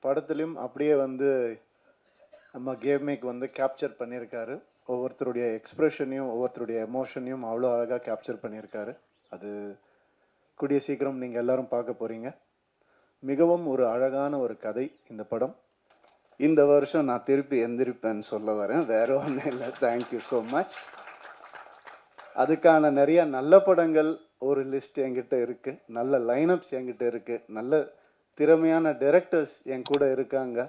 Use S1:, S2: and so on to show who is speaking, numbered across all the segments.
S1: படத்துலையும் அப்படியே வந்து நம்ம கேமேக் வந்து கேப்சர் பண்ணியிருக்காரு. ஒவ்வொருத்தருடைய எக்ஸ்பிரஷனையும் ஒவ்வொருத்தருடைய எமோஷனையும் அவ்வளோ அழகாக கேப்சர் பண்ணியிருக்காரு. அது கூடிய சீக்கிரம் நீங்கள் எல்லாரும் பார்க்க போகிறீங்க. மிகவும் ஒரு அழகான ஒரு கதை இந்த படம். இந்த வருஷம் நான் திருப்பி எந்திரிப்பேன்னு சொல்ல வரேன், வேற ஒன்றும் இல்லை. Thank you so much. அதுக்கான நிறைய நல்ல படங்கள் ஒரு லிஸ்ட் என்கிட்ட இருக்கு, நல்ல லைனப்ஸ் என்கிட்ட இருக்கு, நல்ல திறமையான டைரக்டர்ஸ் என் கூட இருக்காங்க.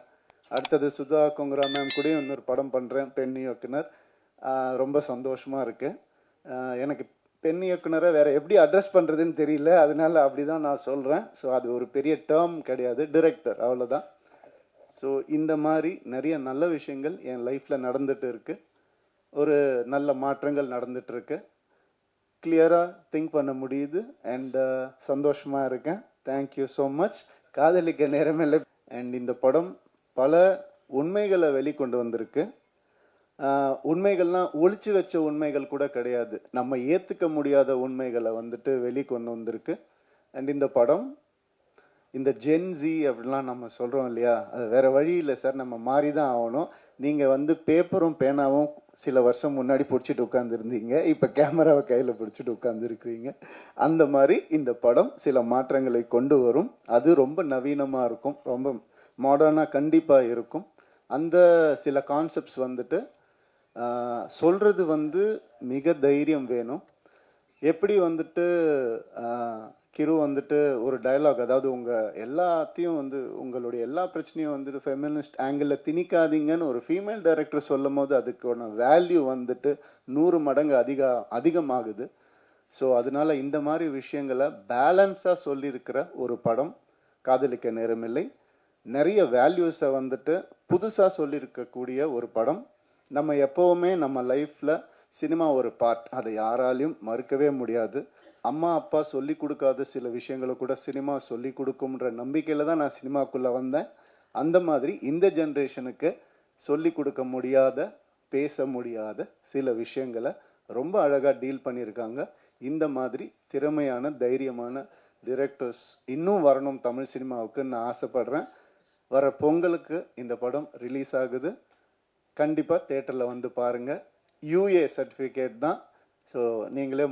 S1: அடுத்தது சுதா கொங்கரா மேம் கூட இன்னொரு படம் பண்ணுறேன், பெண் இயக்குனர். ரொம்ப சந்தோஷமாக இருக்கு. எனக்கு பெண் இயக்குனரை வேற எப்படி அட்ரஸ் பண்ணுறதுன்னு தெரியல, அதனால அப்படி தான் நான் சொல்கிறேன். ஸோ அது ஒரு பெரிய டேர்ம் கிடையாது, டிரெக்டர் அவ்வளோதான். ஸோ இந்த மாதிரி நிறைய நல்ல விஷயங்கள் என் லைஃப்பில் நடந்துட்டு இருக்கு. ஒரு நல்ல மாற்றங்கள் நடந்துட்டு இருக்கு. கிளியராக திங்க் பண்ண முடியுது அண்ட் சந்தோஷமாக இருக்கேன். Thank you so much. காதலிக்க நேரமில்லை அண்ட் இந்த படம் பல உண்மைகளை வெளிக்கொண்டு வந்திருக்கு. உண்மைகள்லாம் ஒளிச்சு வச்ச உண்மைகள் கூட கிடையாது, நம்ம ஏற்றுக்க முடியாத உண்மைகளை வந்துட்டு வெளிக்கொண்டு வந்திருக்கு. அண்ட் இந்த படம் இந்த ஜென்சி அப்படிலாம் நம்ம சொல்கிறோம் இல்லையா, அது வேறு வழி இல்லை சார், நம்ம மாறி தான் ஆகணும். நீங்கள் வந்து பேப்பரும் பேனாவும் சில வருஷம் முன்னாடி பிடிச்சிட்டு உட்காந்துருந்தீங்க, இப்போ கேமராவை கையில் பிடிச்சிட்டு உட்காந்துருக்குறீங்க. அந்த மாதிரி இந்த படம் சில மாற்றங்களை கொண்டு வரும். அது ரொம்ப நவீனமாக இருக்கும், ரொம்ப மாடர்னாக கண்டிப்பாக இருக்கும். அந்த சில கான்செப்ட்ஸ் வந்துட்டு சொல்கிறது வந்து மிக தைரியம் வேணும். எப்படி வந்துட்டு கிரு வந்துட்டு ஒரு டயலாக், அதாவது உங்கள் எல்லாத்தையும் வந்து உங்களுடைய எல்லா பிரச்சனையும் வந்துட்டு ஃபெமினிஸ்ட் ஆங்கிளில் திணிக்காதீங்கன்னு ஒரு ஃபீமேல் டைரக்டர் சொல்லும் போது அதுக்கான வேல்யூ வந்துட்டு 100 மடங்கு அதிகமாகுது. ஸோ அதனால இந்த மாதிரி விஷயங்களை பேலன்ஸாக சொல்லியிருக்கிற ஒரு படம் காதலிக்க நேரமில்லை. நிறைய வேல்யூஸை வந்துட்டு புதுசாக சொல்லியிருக்கக்கூடிய ஒரு படம். நம்ம எப்போவுமே நம்ம லைஃப்பில் சினிமா ஒரு பார்ட், அதை யாராலையும் மறுக்கவே முடியாது. அம்மா அப்பா சொல்லி கொடுக்காத சில விஷயங்களை கூட சினிமா சொல்லி கொடுக்கும்ன்ற நம்பிக்கையில் தான் நான் சினிமாக்குள்ளே வந்தேன். அந்த மாதிரி இந்த ஜென்ரேஷனுக்கு சொல்லி கொடுக்க முடியாத, பேச முடியாத சில விஷயங்களை ரொம்ப அழகாக டீல் பண்ணியிருக்காங்க. இந்த மாதிரி திறமையான தைரியமான டிரெக்டர்ஸ் இன்னும் வரணும் தமிழ் சினிமாவுக்குன்னு நான் ஆசைப்படுறேன். வர பொங்கலுக்கு இந்த படம் ரிலீஸ் ஆகுது. கண்டிப்பாக தேட்டரில் வந்து பாருங்கள். யூஏ சர்டிஃபிகேட் தான். ஸோ நீங்களே